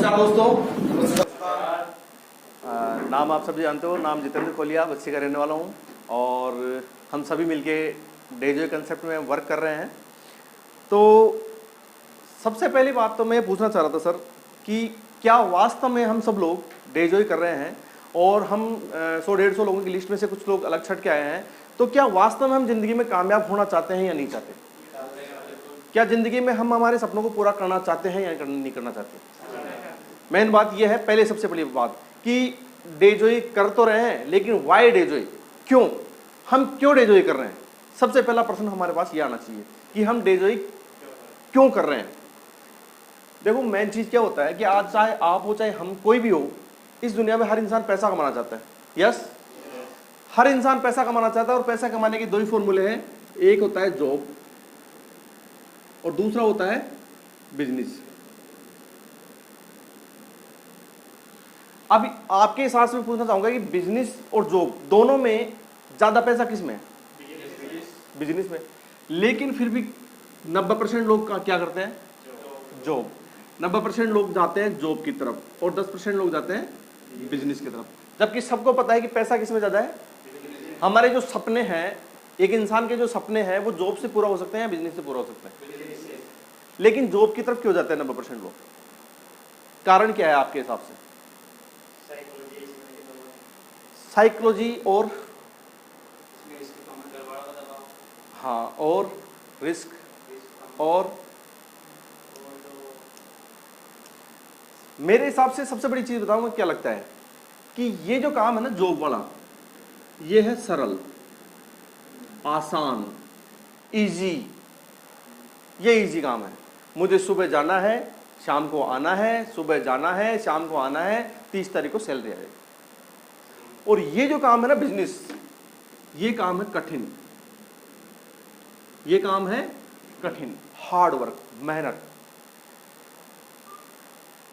नमस्कार दोस्तों। नाम आप सभी जानते हो, नाम जितेंद्र कोलिया बच्चे का रहने वाला हूँ और हम सभी मिलके डेजोय कंसेप्ट में वर्क कर रहे हैं। तो सबसे पहली बात तो मैं पूछना चाह रहा था सर कि क्या वास्तव में हम सब लोग डेजोय कर रहे हैं और हम 100-150 लोगों की लिस्ट में से कुछ लोग अलग छट के आए हैं, तो क्या वास्तव में हम जिंदगी में कामयाब होना चाहते हैं या नहीं चाहते? क्या जिंदगी में हम हमारे सपनों को पूरा करना चाहते हैं या नहीं करना चाहते? मेन बात यह है, पहले सबसे बड़ी बात कि डेजोय कर तो रहे हैं, लेकिन वाई डेजोय, क्यों, हम क्यों डेजोय कर रहे हैं? सबसे पहला प्रश्न हमारे पास यह आना चाहिए कि हम डेजोय क्यों कर रहे हैं। देखो मेन चीज क्या होता है कि आज चाहे आप हो चाहे हम कोई भी हो, इस दुनिया में हर इंसान पैसा कमाना चाहता है। यस, हर इंसान पैसा कमाना चाहता है और पैसा कमाने के दो ही फॉर्मूले हैं, एक होता है जॉब और दूसरा होता है बिजनेस। अब आपके हिसाब से मैं पूछना चाहूंगा कि बिजनेस और जॉब दोनों में ज्यादा पैसा किस में है? बिजनेस में। लेकिन फिर भी 90% लोग क्या करते हैं? जॉब। 90% लोग जाते हैं जॉब की तरफ और 10% लोग जाते हैं बिजनेस की तरफ, जबकि सबको पता है कि पैसा किस में ज्यादा है। हमारे जो सपने हैं, एक इंसान के जो सपने हैं, वो जॉब से पूरा हो सकते हैं या बिजनेस से पूरा हो सकते हैं। लेकिन जॉब की तरफ क्यों जाते हैं 90% लोग? कारण क्या है आपके हिसाब से? साइकोलॉजी और हाँ, और रिस्क और मेरे हिसाब से सबसे बड़ी चीज बताऊंगा क्या लगता है कि ये जो काम है ना जॉब वाला, ये है सरल, आसान, इजी। ये इजी काम है। मुझे सुबह जाना है, शाम को आना है, सुबह जाना है, शाम को आना है, 30 तारीख को सैलरी आएगी। और ये जो काम है ना बिजनेस, ये काम है कठिन, ये काम है कठिन, हार्ड वर्क, मेहनत।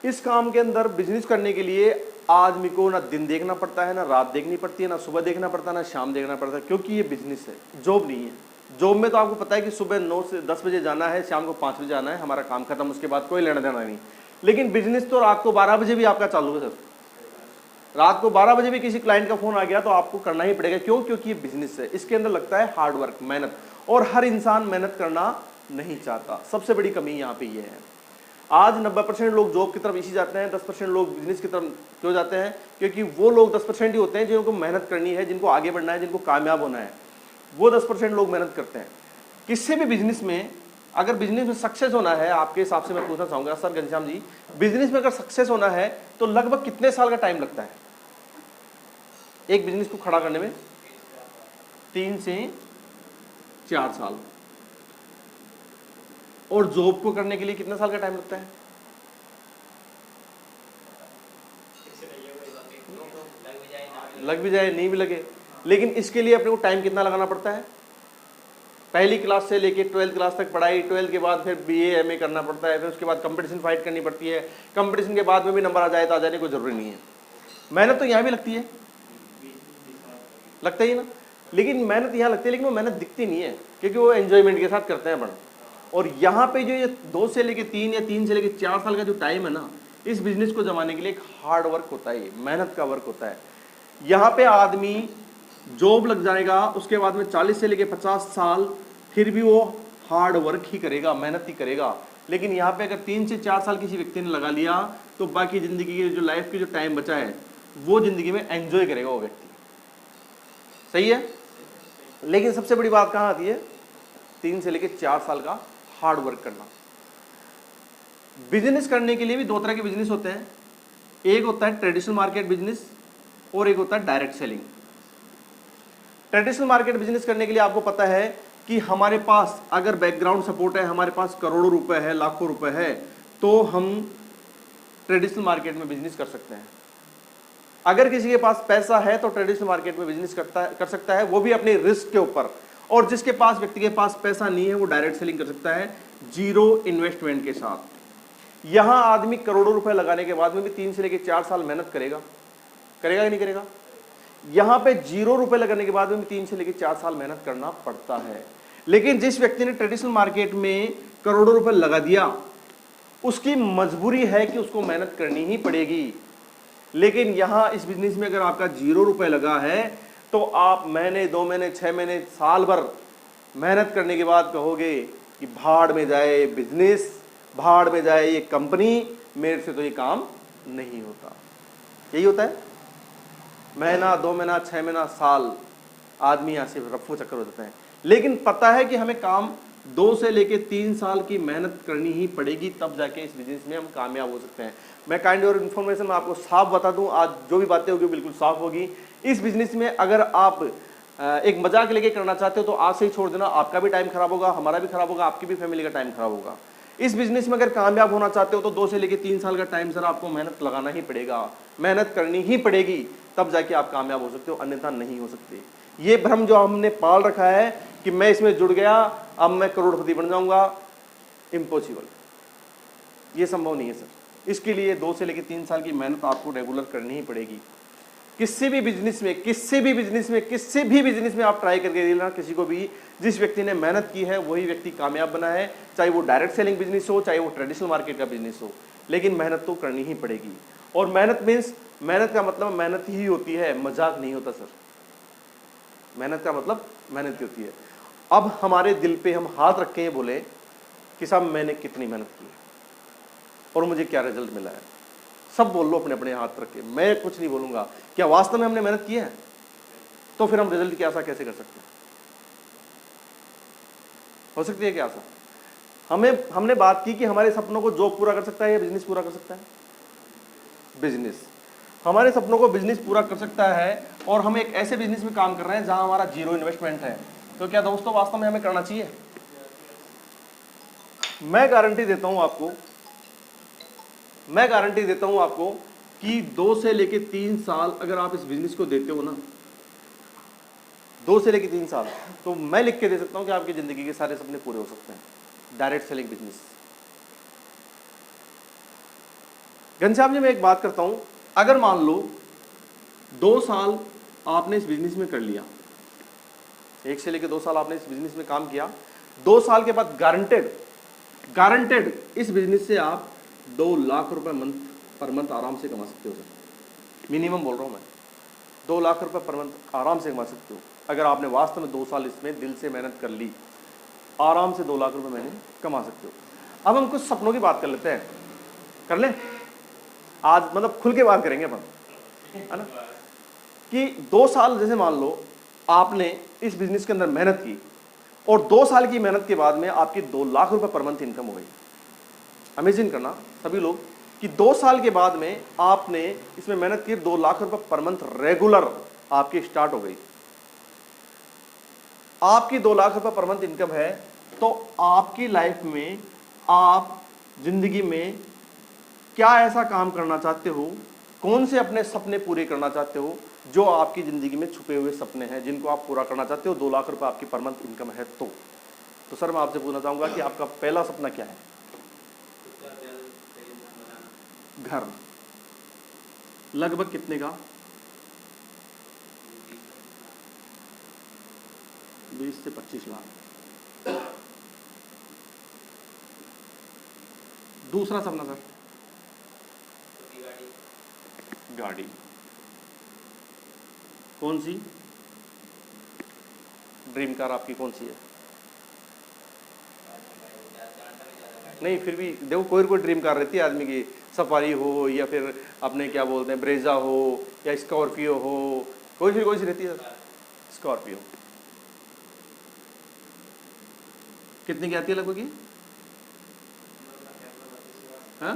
इस काम के अंदर बिजनेस करने के लिए आदमी को ना दिन देखना पड़ता है, ना रात देखनी पड़ती है, ना सुबह देखना पड़ता है, ना शाम देखना पड़ता है, क्योंकि ये बिजनेस है, जॉब नहीं है। जॉब में तो आपको पता है कि सुबह 9 से 10 बजे जाना है, शाम को 5 बजे जाना है, हमारा काम खत्म, उसके बाद कोई लेना देना नहीं। लेकिन बिजनेस तो रात को 12 बजे भी आपका चालू है सर। रात को 12 बजे भी किसी क्लाइंट का फोन आ गया तो आपको करना ही पड़ेगा। क्यों? क्योंकि ये बिजनेस है, इसके अंदर लगता है हार्ड वर्क, मेहनत, और हर इंसान मेहनत करना नहीं चाहता। सबसे बड़ी कमी यहाँ पे ये है। आज 90% लोग जॉब की तरफ इसी जाते हैं, 10% लोग बिजनेस की तरफ क्यों जाते हैं? क्योंकि वो लोग 10% ही होते हैं जिनको मेहनत करनी है, जिनको आगे बढ़ना है, जिनको कामयाब होना है। वो 10% लोग मेहनत करते हैं। किसी भी बिजनेस में, अगर बिजनेस में सक्सेस होना है, आपके हिसाब से मैं पूछना चाहूंगा सर घनश्याम जी, बिजनेस में अगर सक्सेस होना है तो लगभग कितने साल का टाइम लगता है एक बिजनेस को खड़ा करने में? 3 से 4 साल। और जॉब को करने के लिए कितने साल का टाइम लगता है? लग भी जाए, नहीं भी लगे, लेकिन इसके लिए अपने को टाइम कितना लगाना पड़ता है? पहली क्लास से लेके 12th क्लास तक पढ़ाई, 12th के बाद फिर BA MA करना पड़ता है, फिर उसके बाद कंपटीशन फाइट करनी पड़ती है। कंपटीशन के बाद में भी नंबर आ जाए तो आ जाने कोई जरूरी नहीं है। मेहनत तो यहाँ भी लगती है, लगता ही ना। लेकिन मेहनत यहाँ लगती है, लेकिन वो मेहनत दिखती नहीं है, क्योंकि वो एंजॉयमेंट के साथ करते हैं अपन। और यहाँ पे जो ये 2 से लेके 3 या 3 से लेके 4 साल का जो टाइम है ना, इस बिजनेस को जमाने के लिए एक हार्ड वर्क होता है, मेहनत का वर्क होता है। यहाँ पे आदमी जॉब लग जाएगा, उसके बाद में 40 से लेके 50 साल फिर भी वो हार्ड वर्क ही करेगा, मेहनत ही करेगा। लेकिन यहाँ पे अगर 3 से 4 साल किसी व्यक्ति ने लगा लिया तो बाकी जिंदगी की जो लाइफ की जो टाइम बचा है वो जिंदगी में एंजॉय करेगा वो व्यक्ति। सही है। लेकिन सबसे बड़ी बात कहाँ आती है? 3 से लेके 4 साल का हार्ड वर्क करना। बिजनेस करने के लिए भी 2 तरह के बिजनेस होते हैं। एक होता है ट्रेडिशनल मार्केट बिजनेस और एक होता है direct selling. Traditional market business करने के लिए आपको पता है कि हमारे पास अगर बैकग्राउंड सपोर्ट है, हमारे पास करोड़ों रुपए है, लाखों रुपए है, तो हम ट्रेडिशनल मार्केट में बिजनेस कर सकते हैं। अगर किसी के पास पैसा है तो ट्रेडिशनल मार्केट में बिजनेस कर सकता है, वो भी अपने रिस्क के ऊपर। और जिसके पास, व्यक्ति के पास पैसा नहीं है, वो डायरेक्ट सेलिंग कर सकता है जीरो इन्वेस्टमेंट के साथ। यहां आदमी करोड़ों रुपए लगाने के बाद में भी 3 से लेकर 4 साल मेहनत करेगा, करेगा कि नहीं करेगा? यहां पे 0 रुपए लगाने के बाद में 3 से लेकर 4 साल मेहनत करना पड़ता है। लेकिन जिस व्यक्ति ने ट्रेडिशनल मार्केट में करोड़ों रुपए लगा दिया, उसकी मजबूरी है कि उसको मेहनत करनी ही पड़ेगी। लेकिन यहां इस बिजनेस में अगर आपका 0 रुपए लगा है तो आप महीने, 2 महीने, 6 महीने, साल भर मेहनत करने के बाद कहोगे कि भाड़ में जाए बिजनेस, भाड़ में जाए ये कंपनी, मेरे से तो ये काम नहीं होता। यही होता है। महीना, 2 महीना, 6 महीना, साल आदमी यहां से रफू चक्कर हो जाते हैं। लेकिन पता है कि हमें काम 2 से लेके 3 साल की मेहनत करनी ही पड़ेगी, तब जाके इस बिजनेस में हम कामयाब हो सकते हैं। मैं काइंड और इन्फॉर्मेशन में आपको साफ बता दूं, आज जो भी बातें होगी बिल्कुल साफ होगी। इस बिजनेस में अगर आप एक मजाक लेके करना चाहते हो तो आज से ही छोड़ देना, आपका भी टाइम खराब होगा, हमारा भी खराब होगा, आपकी भी फैमिली का टाइम खराब होगा। इस बिजनेस में अगर कामयाब होना चाहते हो तो 2 से लेके 3 साल का टाइम सर आपको मेहनत लगाना ही पड़ेगा, मेहनत करनी ही पड़ेगी, तब जाके आप कामयाब हो सकते हो, अन्यथा नहीं हो सकते। ये भ्रम जो हमने पाल रखा है कि मैं इसमें जुड़ गया अब मैं करोड़पति बन जाऊंगा, इम्पॉसिबल, ये संभव नहीं है सर। इसके लिए 2 से लेकर 3 साल की मेहनत आपको रेगुलर करनी ही पड़ेगी। किसी भी बिजनेस में आप ट्राई करके देना, किसी को भी, जिस व्यक्ति ने मेहनत की है वही व्यक्ति कामयाब बना है, चाहे वो डायरेक्ट सेलिंग बिजनेस हो, चाहे वो ट्रेडिशनल मार्केट का बिजनेस हो, लेकिन मेहनत तो करनी ही पड़ेगी। और मेहनत मीन्स, मेहनत का मतलब मेहनत ही होती है, मजाक नहीं होता सर। मेहनत का मतलब मेहनत ही होती है। अब हमारे दिल पे हम हाथ रख के बोले कि साहब मैंने कितनी मेहनत की है और मुझे क्या रिजल्ट मिला है, सब बोल लो अपने अपने हाथ रख के, मैं कुछ नहीं बोलूंगा। क्या वास्तव में हमने मेहनत की है? तो फिर हम रिजल्ट की आशा कैसे कर सकते हैं? हो सकती है क्या आशा? हमने बात की कि हमारे सपनों को जॉब पूरा कर सकता है या बिजनेस पूरा कर सकता है? बिजनेस हमारे सपनों को बिजनेस पूरा कर सकता है, और हम एक ऐसे बिजनेस में काम कर रहे हैं जहां हमारा 0 इन्वेस्टमेंट है। तो क्या दोस्तों वास्तव में हमें करना चाहिए? मैं गारंटी देता हूं आपको कि 2 से लेके 3 साल अगर आप इस बिजनेस को देते हो ना, 2 से लेके 3 साल, तो मैं लिख के दे सकता हूं कि आपकी जिंदगी के सारे सपने पूरे हो सकते हैं। Direct selling business. Ghanshyam ji, मैं एक बात करता हूं, अगर मान लो 2 साल आपने इस बिजनेस में कर लिया, 1 से लेके 2 साल आपने इस बिजनेस में काम किया, 2 साल के बाद गारंटेड इस बिजनेस से आप 2 लाख रुपए पर मंथ आराम से कमा सकते हो सर। मिनिमम बोल रहा हूं मैं, 2 लाख रुपए पर मंथ आराम से कमा सकते हो अगर आपने वास्तव में 2 साल इसमें दिल से मेहनत कर ली। आराम से 2 लाख रुपए महीने कमा सकते हो। अब हम कुछ सपनों की बात कर लेते हैं, कर लें आज, मतलब खुल के बात करेंगे अपन, है ना, कि 2 साल जैसे मान लो आपने इस बिजनेस के अंदर मेहनत की और 2 साल की मेहनत के बाद में आपकी 2 लाख रुपए पर मंथ इनकम हो गई। अमेजिंग करना सभी लोग कि 2 साल के बाद में आपने इसमें मेहनत की, 2 लाख रुपए पर मंथ रेगुलर आपकी स्टार्ट हो गई। आपकी 2 लाख रुपए पर मंथ इनकम है, तो आपकी लाइफ में, आप जिंदगी में क्या ऐसा काम करना चाहते हो, कौन से अपने सपने पूरे करना चाहते हो जो आपकी जिंदगी में छुपे हुए सपने हैं जिनको आप पूरा करना चाहते हो? 2 लाख रुपए आपकी पर मंथ इनकम है तो सर मैं आपसे पूछना चाहूंगा कि आपका पहला सपना क्या है? घर। लगभग कितने का? 20 से 25 लाख। दूसरा सपना सर? गाड़ी। कौन सी ड्रीम कार आपकी कौन सी है? नहीं फिर भी देखो, कोई ड्रीम कार रहती है आदमी की, सफारी हो या फिर अपने क्या बोलते हैं ब्रेजा हो या स्कॉर्पियो हो, कोई सी रहती है। स्कॉर्पियो कितने की आती है लगभग ये? हाँ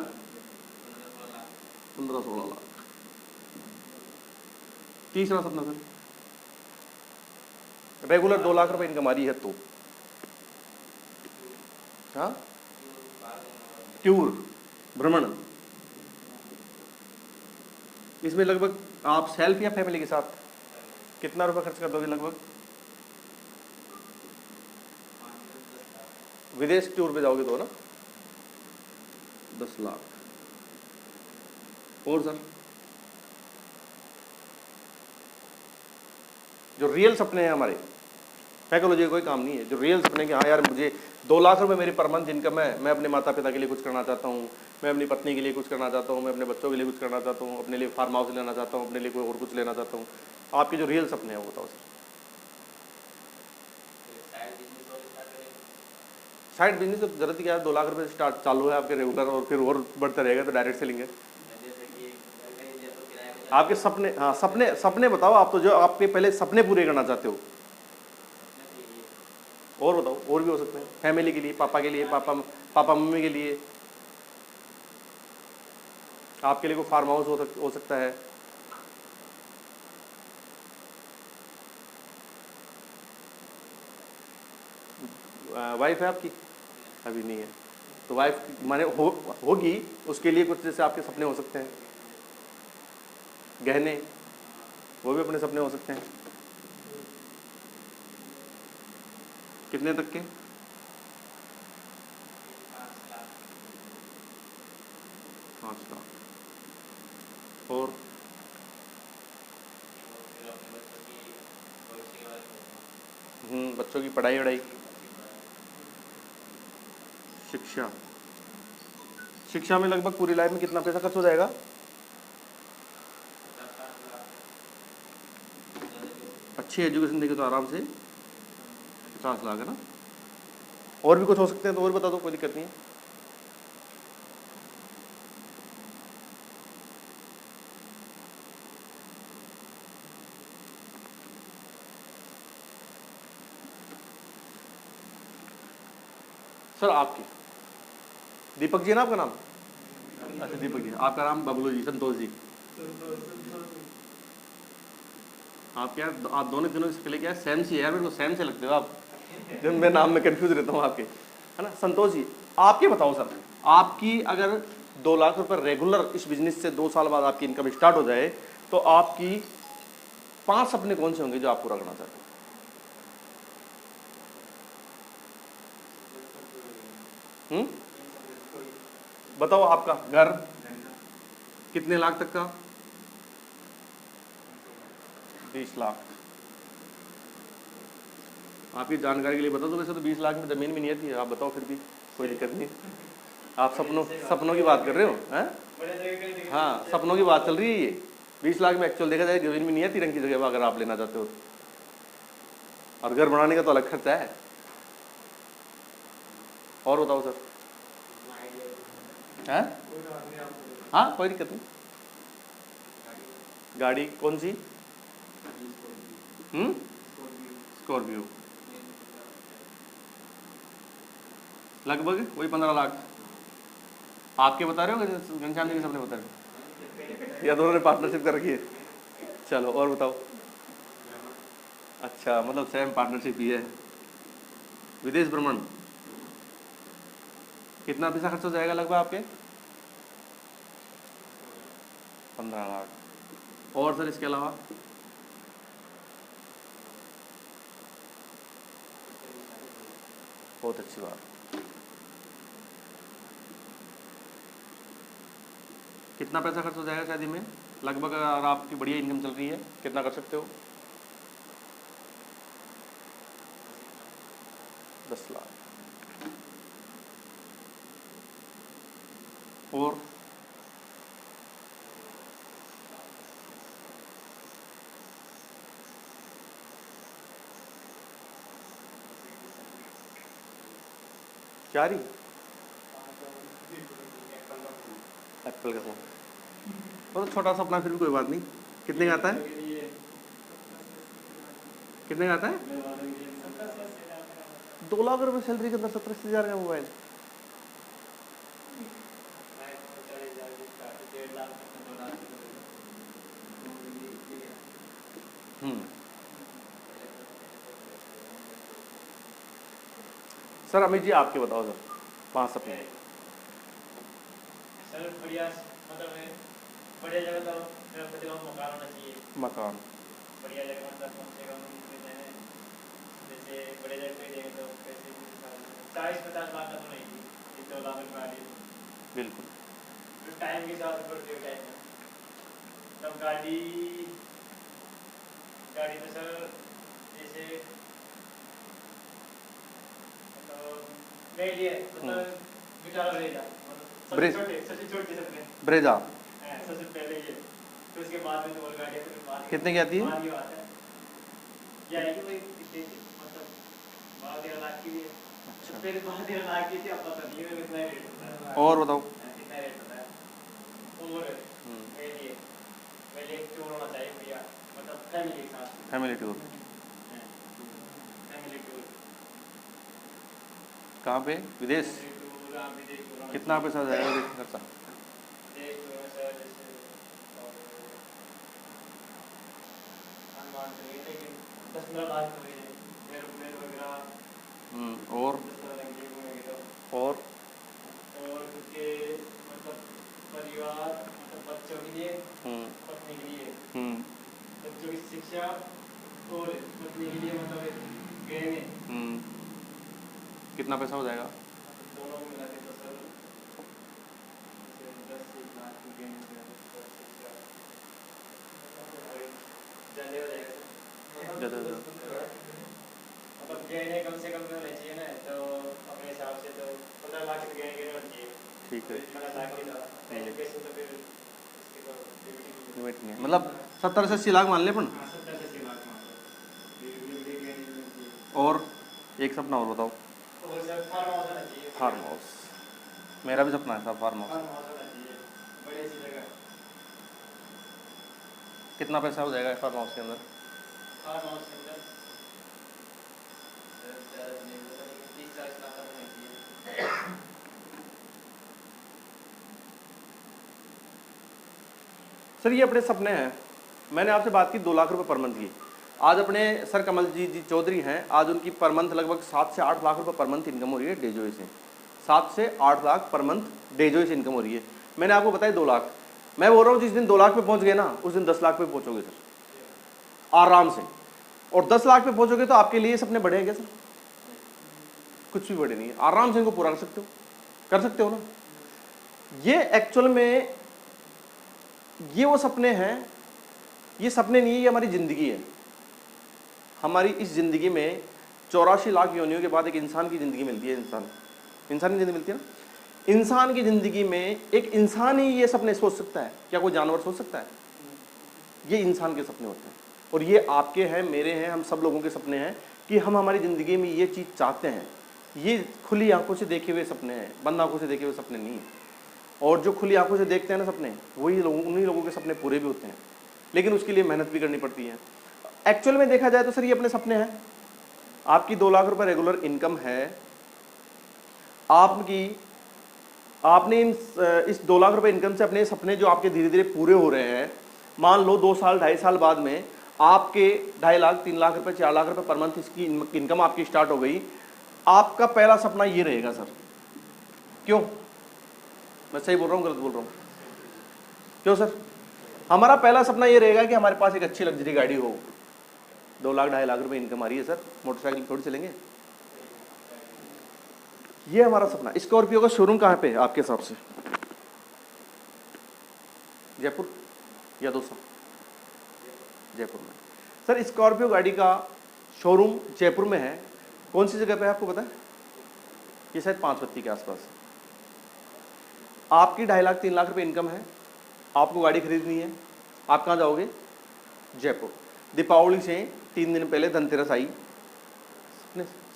15-16 लाख। तीसरा सपना सर? रेगुलर 2 लाख रुपए इनकम आ रही है तो? हाँ टूर, भ्रमण। इसमें लगभग आप सेल्फ या फैमिली के साथ कितना रुपए खर्च कर दोगे? लगभग विदेश टूर पे जाओगे तो ना 10 लाख। और सर जो रियल सपने हैं हमारे, साइकोलॉजी का कोई काम नहीं है। जो रियल सपने कि हाँ यार मुझे 2 लाख रुपए मेरी पर मंथ इनकम है, मैं अपने माता पिता के लिए कुछ करना चाहता हूँ, मैं अपनी पत्नी के लिए कुछ करना चाहता हूँ, मैं अपने बच्चों के लिए कुछ करना चाहता हूँ, अपने लिए फार्म हाउस लेना चाहता हूँ, अपने लिए कोई और कुछ लेना चाहता हूँ। आपके जो रियल सपने हैं वो बताओ सर। साइड बिजनेस तो जरूरत ही क्या है, 2 लाख रुपए स्टार्ट चालू है आपके रेगुलर, और फिर और बढ़ता रहेगा तो डायरेक्ट सेलिंग है। आपके सपने, हाँ सपने, सपने बताओ आप, तो जो आपके पहले सपने पूरे करना चाहते हो। और बताओ, और भी हो सकते हैं फैमिली के लिए, पापा के लिए, पापा मम्मी के लिए, आपके लिए कोई फार्म हाउस हो सकता है। वाइफ है आपकी? अभी नहीं है, तो वाइफ माने होगी, उसके लिए कुछ जैसे आपके सपने हो सकते हैं, गहने, वो भी अपने सपने हो सकते हैं। कितने तक के? 5 लाख। और बच्चों की पढ़ाई वढ़ाई, शिक्षा, शिक्षा में लगभग पूरी लाइफ में कितना पैसा खर्च हो जाएगा? अच्छी एजुकेशन देके तो आराम से 50 लाख है ना। और भी कुछ हो सकते हैं तो और बता दो, कोई दिक्कत नहीं है। सर आपकी, दीपक जी है ना आपका नाम? अच्छा दीपक जी, आपका नाम बबलू जी, संतोष जी। आप क्या, आप दोनों के लिए क्या सेम सी है यार, मेरे को सेम से लगते हो आप, जब मैं नाम में कंफ्यूज रहता हूँ आपके, है ना। संतोष जी, आपके बताओ सर, आपकी अगर 2 लाख रुपए रेगुलर इस बिजनेस से 2 साल बाद आपकी इनकम स्टार्ट हो जाए, तो आपकी 5 सपने कौन से होंगे जो आप पूरा करना चाहते हैं? बताओ। आपका घर कितने लाख तक का? 20 लाख। आपकी जानकारी के लिए बता दो, वैसे तो 20 लाख में ज़मीन भी नहीं आती है, आप बताओ फिर भी कोई दिक्कत नहीं। आप सपनों की बात कर रहे हो हैं? हाँ सपनों की बात चल रही है ये। 20 लाख में एक्चुअल देखा जाए ज़मीन भी नहीं आती रंग की जगह अगर आप लेना चाहते हो, और घर बनाने का तो अलग खर्चा है। और बताओ सर। हैं? हाँ कोई दिक्कत नहीं। गाड़ी कौन सी? स्कॉर्पियो। लगभग वही 15 लाख आपके बता रहे हो, घनश्याम जी के सपने बता रहे हो, या दोनों ने पार्टनरशिप कर रखी है? चलो और बताओ। अच्छा, मतलब सेम पार्टनरशिप ही है। विदेश भ्रमण, कितना पैसा खर्च हो जाएगा लगभग आपके? 15 लाख। और सर इसके अलावा? बहुत अच्छी बात। कितना पैसा खर्च हो जाएगा शादी में लगभग, अगर आपकी बढ़िया इनकम चल रही है, कितना कर सकते हो? 10 लाख। और चार ही? एप्पल का फोन, बहुत छोटा सा अपना, फिर भी कोई बात नहीं। कितने का आता है? कितने का आता है? 2 लाख रुपए सैलरी के अंदर 70-80 हज़ार का मोबाइल? सर अमित जी आपके बताओ सर, 5 सपने। सर बढ़िया, मतलब बढ़िया जगह तो मेरा पति का मकान होना चाहिए। मकान, बढ़िया जगह, मतलब कम से कम जैसे बढ़िया जगह पे देंगे तो पैसे 40-50 लाख का तो नहीं थी, 2 लाख रुपये वाली। बिल्कुल। तो टाइम के हिसाब से बढ़ते हुए टाइम में तब गाड़ी तो सर जैसे मेरे लिए मतलब गिटार ब्रेजा, मतलब ब्रेज सबसे छोटे सपने ब्रेजा सबसे पहले ये, तो उसके बाद में तो और गाड़ियाँ, फिर बाद कितने की आती है? बाद की बात है, ये आएगी वही कितने की, मतलब 12-13 लाख की भी है। अच्छा, फिर 12-13 लाख की थी, अब पता नहीं है कितना रेट होता है। और बताओ। कितना रेट होता है। और मेरे लिए एक टूर होना चाहिए भैया, मतलब फैमिली के साथ। फैमिली टूर फैमिली टूर कहाँ पे? विदेश? फैमिली टूर, आप विदेश टूर होना कितना चाहिए। पैसा जाएगा विदेश खर्चा? विदेश टूर में सर जैसे और अनुमान चलिए, लेकिन 10-15 लाख तो है, एयरप्लेन वगैरह और 10-15 लाख की घूमेंगे तो। और और उनके मतलब परिवार, मतलब बच्चों के लिए, पत्नी के लिए, बच्चों की शिक्षा, और पत्नी के लिए मतलब गहने, कितना पैसा हो जाएगा? दोनों को मिला के तो सर 10 लाख की गहने, शिक्षा ज़्यादा हो जाएगा सर। ज़्यादा हो जाएगा। मतलब गहने कम से कम होने चाहिए ना, तो अपने हिसाब से तो 15 लाख के गहने होने चाहिए। ठीक है, 15 लाख की था एजुकेशन, तो फिर इसकी तो लिमिट नहीं है, मतलब 70 से 80 लाख मान ले अपन। 70 से 80 लाख मान लो। और एक सपना और बताओ। और सर फार्म हाउस होना चाहिए। फार्म हाउस, मेरा भी सपना है साहब फार्म हाउस। फार्म हाउस होना चाहिए, बड़ी सी जगह। कितना पैसा हो जाएगा फार्म हाउस के अंदर? फार्म हाउस के अंदर सर ज़्यादा नहीं होता, लेकिन 30-40 लाख का होना चाहिए। सर ये अपने सपने हैं। मैंने आपसे बात की 2 लाख रुपए पर मंथ की। आज अपने सर कमल जी चौधरी हैं, आज उनकी पर मंथ लगभग 7 से 8 लाख रुपए पर मंथ इनकम हो रही है डेजोए से। 7 से 8 लाख पर मंथ डेजोए से इनकम हो रही है। मैंने आपको बताया 2 लाख। मैं बोल रहा हूँ जिस दिन 2 लाख पे पहुंच गए ना, उस दिन 10 लाख पे पहुंचोगे सर, आराम से। और 10 लाख पे पहुंचोगे तो आपके लिए सपने बड़े हैं क्या सर? कुछ भी बड़े नहीं है, आराम से इनको पूरा कर सकते हो, कर सकते हो ना। ये एक्चुअल में ये वो सपने हैं, ये सपने नहीं है, ये हमारी जिंदगी है। हमारी इस जिंदगी में 84 लाख योनियों के बाद एक इंसान की जिंदगी मिलती है। इंसान की जिंदगी मिलती है ना। इंसान की जिंदगी में एक इंसान ही ये सपने सोच सकता है, क्या कोई जानवर सोच सकता है? ये इंसान के सपने होते हैं, और ये आपके हैं, मेरे हैं, हम सब लोगों के सपने हैं कि हम हमारी जिंदगी में ये चीज़ चाहते हैं। ये खुली आंखों से देखे हुए सपने हैं, बंद आंखों से देखे हुए सपने नहीं है। और जो खुली आंखों से देखते हैं ना सपने, वही लोग, उन्हीं लोगों के सपने पूरे भी होते हैं, लेकिन उसके लिए मेहनत भी करनी पड़ती है। एक्चुअल में देखा जाए तो सर ये अपने सपने हैं। आपकी 2 लाख रुपए रेगुलर इनकम है, आपने इस 2 लाख रुपए इनकम से अपने सपने जो आपके धीरे धीरे पूरे हो रहे हैं, मान लो 2 साल 2.5 साल बाद में आपके 2.5 लाख 3 लाख रुपए 4 लाख रुपए पर मंथ इसकी इनकम आपकी स्टार्ट हो गई। आपका पहला सपना ये रहेगा सर, क्यों? मैं सही बोल रहा हूँ, गलत बोल रहा हूँ? क्यों सर? हमारा पहला सपना ये रहेगा कि हमारे पास एक अच्छी लग्जरी गाड़ी हो। 2 लाख 2.5 लाख रुपए इनकम आ रही है सर, मोटरसाइकिल थोड़ी चलेंगे। ये हमारा सपना। स्कॉर्पियो का शोरूम कहाँ पे आपके हिसाब से? जयपुर या दौसा? जयपुर में सर स्कॉर्पियो गाड़ी का शोरूम जयपुर में है। कौन सी जगह पे है आपको पता है? ये शायद 5 बत्ती के आसपास। आपकी 2.5 लाख 3 लाख रुपए इनकम है, आपको गाड़ी खरीदनी है, आप कहाँ जाओगे? जयपुर। दीपावली से 3 दिन पहले धनतेरस आई।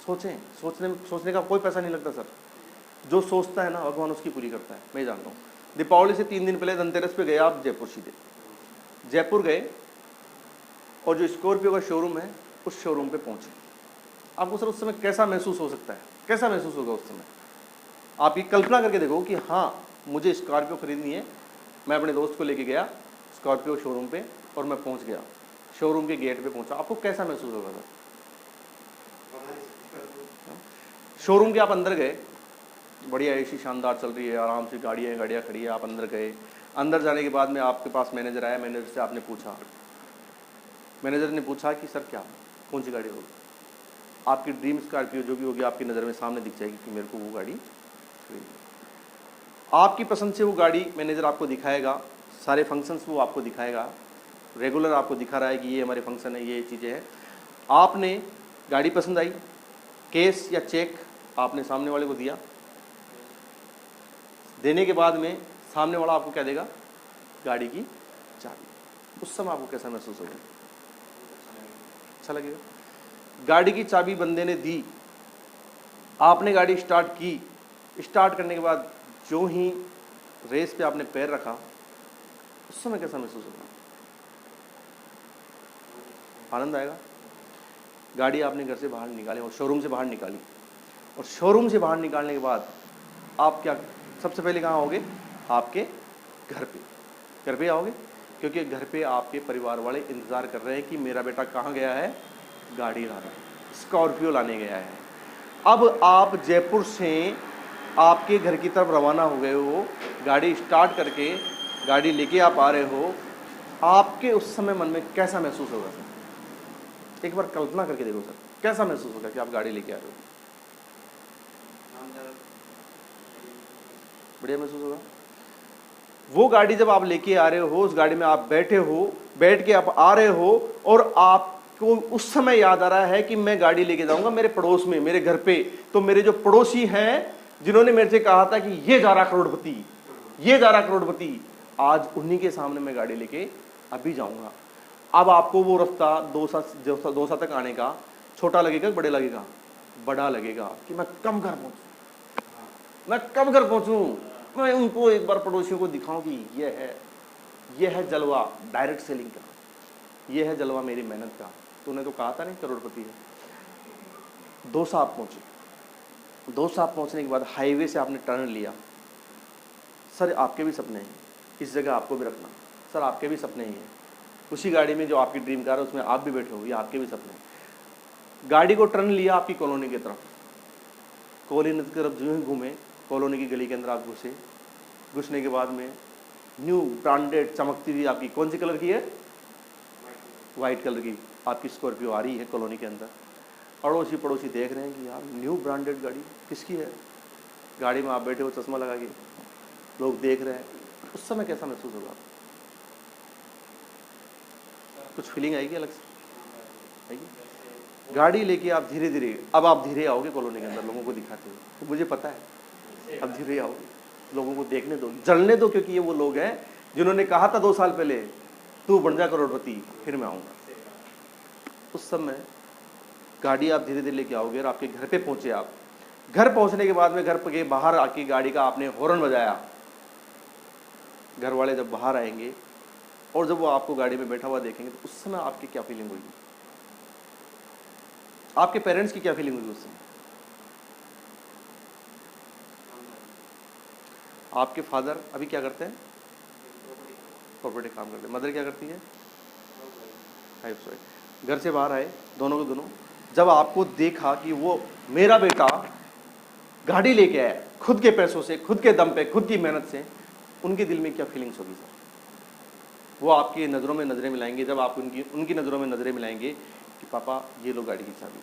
सोचने का कोई पैसा नहीं लगता सर। जो सोचता है ना भगवान उसकी पूरी करता है, मैं जानता हूँ। दीपावली से 3 दिन पहले धनतेरस पे गए आप जयपुर, सीधे जयपुर गए और जो स्कॉर्पियो का शोरूम है उस शोरूम पे पहुंचे। आपको सर उस समय कैसा महसूस हो सकता है? कैसा महसूस होगा उस समय? आप ये कल्पना करके देखो कि हाँ मुझे स्कॉर्पियो खरीदनी है। मैं अपने दोस्त को लेके गया स्कॉर्पियो शोरूम पे और मैं पहुंच गया, शोरूम के गेट पे पहुंचा। आपको कैसा महसूस होगा सर? शोरूम के आप अंदर गए, बढ़िया एसी शानदार चल रही है, आराम से गाड़ियाँ खड़ी है। आप अंदर गए, अंदर जाने के बाद में आपके पास मैनेजर आया। मैनेजर से आपने पूछा, मैनेजर ने पूछा कि सर क्या कौन सी गाड़ी होगी? आपकी ड्रीम स्कॉर्पियो जो भी होगी आपकी नज़र में सामने दिख जाएगी कि मेरे को वो गाड़ी खरीदनी। आपकी पसंद से वो गाड़ी मैनेजर आपको दिखाएगा, सारे फंक्शंस वो आपको दिखाएगा, रेगुलर आपको दिखा रहा है कि ये हमारे फंक्शन है, ये चीज़ें हैं। आपने गाड़ी पसंद आई, कैश या चेक आपने सामने वाले को दिया, देने के बाद में सामने वाला आपको क्या देगा, गाड़ी की चाबी। उस समय आपको कैसा महसूस होगा? अच्छा लगेगा। गाड़ी की चाबी बंदे ने दी, आपने गाड़ी स्टार्ट की, स्टार्ट करने के बाद जो ही रेस पे आपने पैर रखा, उस समय कैसा महसूस होगा? आनंद आएगा। गाड़ी आपने घर से बाहर निकाली और शोरूम से बाहर निकाली, और शोरूम से बाहर निकालने के बाद आप क्या सबसे पहले कहाँ आओगे? आपके घर पे। घर पे आओगे, क्योंकि घर पे आपके परिवार वाले इंतज़ार कर रहे हैं कि मेरा बेटा कहाँ गया है, गाड़ी लाने, स्कॉर्पियो लाने गया है। अब आप जयपुर से आपके घर की तरफ रवाना हो गए हो, गाड़ी स्टार्ट करके गाड़ी लेके आप आ रहे हो, आपके उस समय मन में कैसा महसूस होगा सर? एक बार कल्पना करके देखो सर, कैसा महसूस होगा कि आप गाड़ी लेके आ रहे हो? बढ़िया महसूस होगा। वो गाड़ी जब आप लेके आ रहे हो, उस गाड़ी में आप बैठे हो, बैठ के आप आ रहे हो, और आपको उस समय याद आ रहा है कि मैं गाड़ी लेके जाऊंगा मेरे पड़ोस में, मेरे घर पे, तो मेरे जो पड़ोसी हैं जिन्होंने मेरे से कहा था कि ये जा रहा करोड़पति, ये जा रहा करोड़पति, आज उन्हीं के सामने मैं गाड़ी लेके अभी जाऊंगा। अब आपको वो रास्ता दौसा तक आने का छोटा लगेगा, बड़े लगेगा? बड़ा लगेगा कि मैं कब घर पहुंचूं, मैं कब घर पहुंचूं, मैं उनको एक बार पड़ोसियों को दिखाऊं कि ये है जलवा डायरेक्ट सेलिंग का, ये है जलवा मेरी मेहनत का। तूने तो कहा था नहीं करोड़पति है। दौसा आप पहुंचे, दौसा आप पहुंचने के बाद हाईवे से आपने टर्न लिया। सर आपके भी सपने हैं, इस जगह आपको भी रखना। सर आपके भी सपने ही हैं, उसी गाड़ी में जो आपकी ड्रीम कार है उसमें आप भी बैठे हो, ये आपके भी सपने हैं। गाड़ी को टर्न लिया आपकी कॉलोनी की तरफ, कॉलोनी की तरफ जो ही घूमे, कॉलोनी की गली के अंदर आप घुसे, घुसने के बाद में न्यू ब्रांडेड चमकती हुई आपकी कौन सी कलर की है, वाइट कलर की आपकी स्कॉर्पियो आ रही है कॉलोनी के अंदर। अड़ोसी पड़ोसी देख रहे हैं कि यार न्यू ब्रांडेड गाड़ी किसकी है, गाड़ी में आप बैठे हो चश्मा लगा के, लोग देख रहे हैं। उस समय कैसा महसूस होगा? कुछ फीलिंग आएगी अलग से, आएगी। गाड़ी लेके आप धीरे धीरे, अब आप धीरे आओगे कॉलोनी के अंदर लोगों को दिखाते हुए, तो मुझे पता है अब धीरे आओगे, लोगों को देखने दो, जलने दो, क्योंकि ये वो लोग हैं जिन्होंने कहा था 2 साल पहले तू बन जा करोड़पति, फिर मैं आऊंगा। उस समय गाड़ी आप धीरे धीरे लेके आओगे और आपके घर पे पहुंचे। आप घर पहुंचने के बाद में घर के बाहर आके गाड़ी का आपने हॉर्न बजाया। घर वाले जब बाहर आएंगे और जब वो आपको गाड़ी में बैठा हुआ देखेंगे, तो उस समय आपकी क्या फीलिंग होगी? आपके पेरेंट्स की क्या फीलिंग होगी उस समय? आपके फादर अभी क्या करते हैं? प्रॉपर्टी काम करते हैं। मदर क्या करती है? घर से बाहर आए दोनों के दोनों, जब आपको देखा कि वो मेरा बेटा गाड़ी लेके आया खुद के पैसों से, खुद के दम पे, खुद की मेहनत से, उनके दिल में क्या फीलिंग्स होगी सर? वो आपकी नज़रों में नज़रें मिलाएंगे, जब आप उनकी नज़रों में नज़रें मिलाएंगे कि पापा ये लो गाड़ी की चाबी,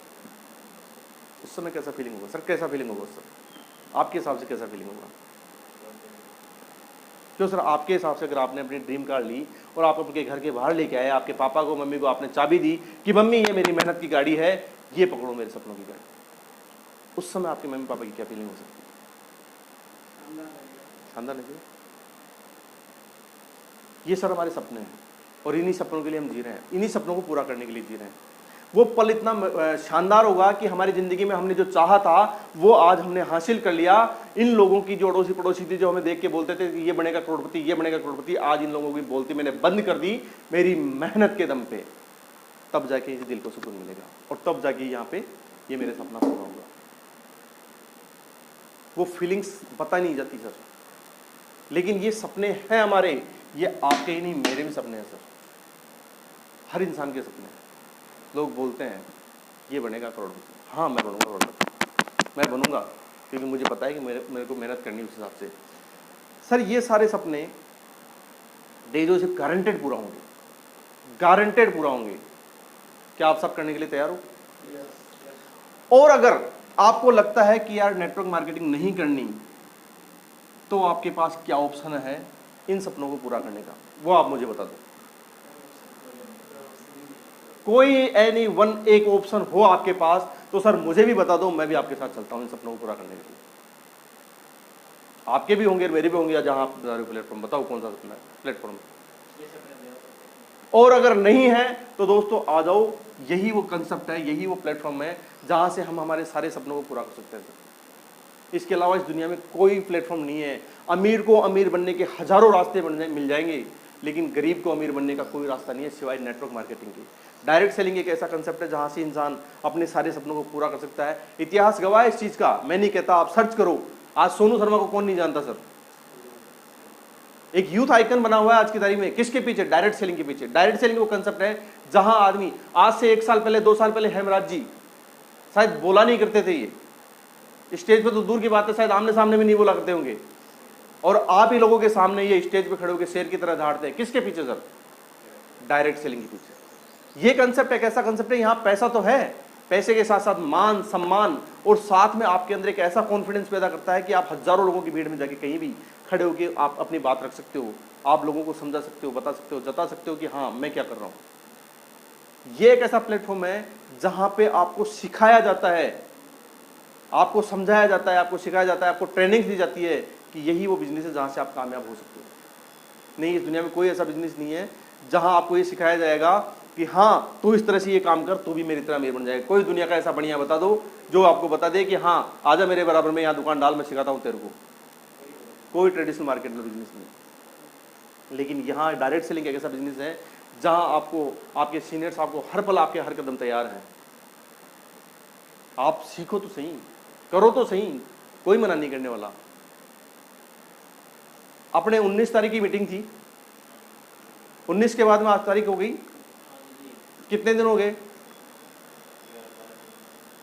उस समय कैसा फीलिंग होगा सर? कैसा फीलिंग होगा उस समय आपके हिसाब से? कैसा फीलिंग होगा? क्यों सर? आपके हिसाब से अगर आपने अपनी ड्रीम कार ली और आप अपने घर के बाहर लेके आए, आपके पापा को मम्मी को आपने चाबी दी कि मम्मी ये मेरी मेहनत की गाड़ी है, ये पकड़ो मेरे सपनों की गाड़ी, उस समय आपके मम्मी पापा की क्या फीलिंग हो सकती है? शानदार लगेगा। ये सर हमारे सपने हैं और इन्हीं सपनों के लिए हम जी रहे हैं, इन्हीं सपनों को पूरा करने के लिए जी रहे हैं। वो पल इतना शानदार होगा कि हमारी ज़िंदगी में हमने जो चाहा था वो आज हमने हासिल कर लिया। इन लोगों की जो अड़ोसी पड़ोसी थी, जो हमें देख के बोलते थे कि ये बनेगा करोड़पति, ये बनेगा करोड़पति, आज इन लोगों की बोलती मैंने बंद कर दी मेरी मेहनत के दम पे। तब जाके इस दिल को सुकून मिलेगा और तब जाके यहाँ पे ये मेरे सपना पूरा होगा। वो फीलिंग्स पता नहीं जाती सर, लेकिन ये सपने हैं हमारे, ये आपके ही नहीं मेरे भी सपने हैं सर, हर इंसान के सपने हैं। लोग बोलते हैं ये बनेगा करोड़पति, हाँ मैं बनूंगा करोड़पति, मैं बनूंगा, क्योंकि मुझे पता है कि मेरे को मेहनत करनी है उस हिसाब से। सर ये सारे सपने डेजो से गारंटेड पूरा होंगे, गारंटेड पूरा होंगे। क्या आप सब करने के लिए तैयार हो? और अगर आपको लगता है कि यार नेटवर्क मार्केटिंग नहीं करनी, तो आपके पास क्या ऑप्शन है इन सपनों को पूरा करने का, वो आप मुझे बता दो। कोई एनी वन एक ऑप्शन हो आपके पास तो सर मुझे भी बता दो, मैं भी आपके साथ चलता हूं इन सपनों को पूरा करने के लिए। आपके भी होंगे, मेरे भी होंगे, जहां आप बता रहे हो प्लेटफॉर्म, बताओ कौन सा सपना है प्लेटफॉर्म। और अगर नहीं है तो दोस्तों आ जाओ, यही वो कंसेप्ट है, यही वो प्लेटफॉर्म है जहां से हम हमारे सारे सपनों को पूरा कर सकते हैं। इसके अलावा इस दुनिया में कोई प्लेटफॉर्म नहीं है। अमीर को अमीर बनने के हजारों रास्ते मिल जाएंगे, लेकिन गरीब को अमीर बनने का कोई रास्ता नहीं है सिवाय नेटवर्क मार्केटिंग की। डायरेक्ट सेलिंग एक ऐसा कंसेप्ट है जहां से इंसान अपने सारे सपनों को पूरा कर सकता है। इतिहास गवाह है इस चीज का, मैं नहीं कहता, आप सर्च करो। आज सोनू शर्मा को कौन नहीं जानता सर? एक यूथ आइकन बना हुआ है आज की तारीख में, किसके पीछे? डायरेक्ट सेलिंग के पीछे। डायरेक्ट सेलिंग वो कंसेप्ट है जहां आदमी, आज से 1 साल पहले 2 साल पहले हेमराज जी शायद बोला नहीं करते थे, ये स्टेज पे तो दूर की बात है, शायद आमने सामने भी नहीं बोला करते होंगे, और आप ही लोगों के सामने ये स्टेज पे खड़े होकर शेर की तरह झाड़ते हैं। किसके पीछे सर? डायरेक्ट सेलिंग के पीछे। ये कंसेप्ट एक ऐसा कंसेप्ट है, यहां पैसा तो है, पैसे के साथ साथ मान सम्मान, और साथ में आपके अंदर एक ऐसा कॉन्फिडेंस पैदा करता है कि आप हजारों लोगों की भीड़ में जाके कहीं भी खड़े होकर आप अपनी बात रख सकते हो, आप लोगों को समझा सकते हो, बता सकते हो, जता सकते हो कि हाँ मैं क्या कर रहा हूं। ये एक ऐसा प्लेटफॉर्म है जहां पे आपको सिखाया जाता है, आपको समझाया जाता है, आपको सिखाया जाता है, आपको ट्रेनिंग दी जाती है कि यही वो बिजनेस है जहां से आप कामयाब हो सकते हो। नहीं, इस दुनिया में कोई ऐसा बिजनेस नहीं है जहां आपको ये सिखाया जाएगा कि हाँ तू इस तरह से ये काम कर, तू भी मेरी तरह अमीर बन जाएगा। कोई दुनिया का ऐसा बढ़िया बता दो जो आपको बता दे कि हाँ आजा मेरे बराबर में यहाँ दुकान डाल, मैं सिखाता हूँ तेरे को। कोई ट्रेडिशनल मार्केट में बिजनेस नहीं। लेकिन यहाँ डायरेक्ट सेलिंग एक ऐसा बिजनेस है जहां आपको आपके सीनियर्स आपको हर पल आपके हर कदम तैयार हैं। आप सीखो तो सही, करो तो सही, कोई मना नहीं करने वाला। अपने 19 तारीख की मीटिंग थी, 19 के बाद में आज तारीख हो गई, कितने दिन हो गए?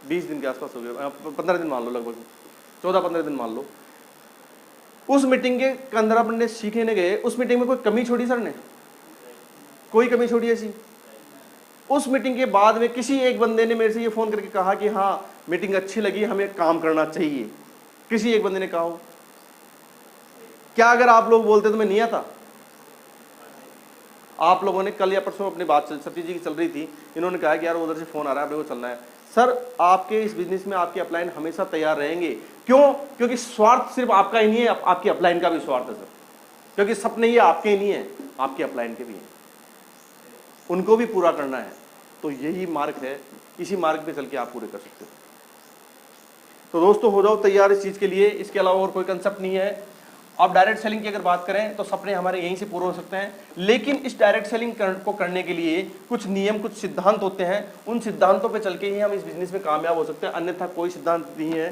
20 दिन के आसपास हो गए, 15 दिन मान लो, लगभग 14-15 दिन मान लो। उस मीटिंग के अंदर अपने सीखने गए, उस मीटिंग में कोई कमी छोड़ी सर ने? कोई कमी छोड़ी ऐसी? उस मीटिंग के बाद में किसी एक बंदे ने मेरे से ये फोन करके कहा कि हाँ मीटिंग अच्छी लगी, हमें काम करना चाहिए? किसी एक बंदे ने कहा हो? क्या अगर आप लोग बोलते तो मैं नहीं आता? आप लोगों ने कल या परसों अपनी बात सतीश जी की चल रही थी, इन्होंने कहा कि यार उधर से फोन आ रहा है, अपने को चलना है। सर आपके इस बिजनेस में आपके अपलाइन हमेशा तैयार रहेंगे। क्यों? क्योंकि स्वार्थ सिर्फ आपका ही नहीं है, आपके अपलाइन का भी स्वार्थ है सर। क्योंकि सपने ये आपके ही नहीं है, आपके अपलाइन के भी हैं, उनको भी पूरा करना है। तो यही मार्ग है, इसी मार्ग पे चल के आप पूरे कर सकते हो। तो दोस्तों हो जाओ तैयार इस चीज के लिए, इसके अलावा और कोई कंसेप्ट नहीं है। अब डायरेक्ट सेलिंग की अगर बात करें तो सपने हमारे यहीं से पूरे हो सकते हैं, लेकिन इस डायरेक्ट सेलिंग को करने के लिए कुछ नियम, कुछ सिद्धांत होते हैं। उन सिद्धांतों पे चल के ही हम इस बिजनेस में कामयाब हो सकते हैं, अन्यथा कोई सिद्धांत नहीं है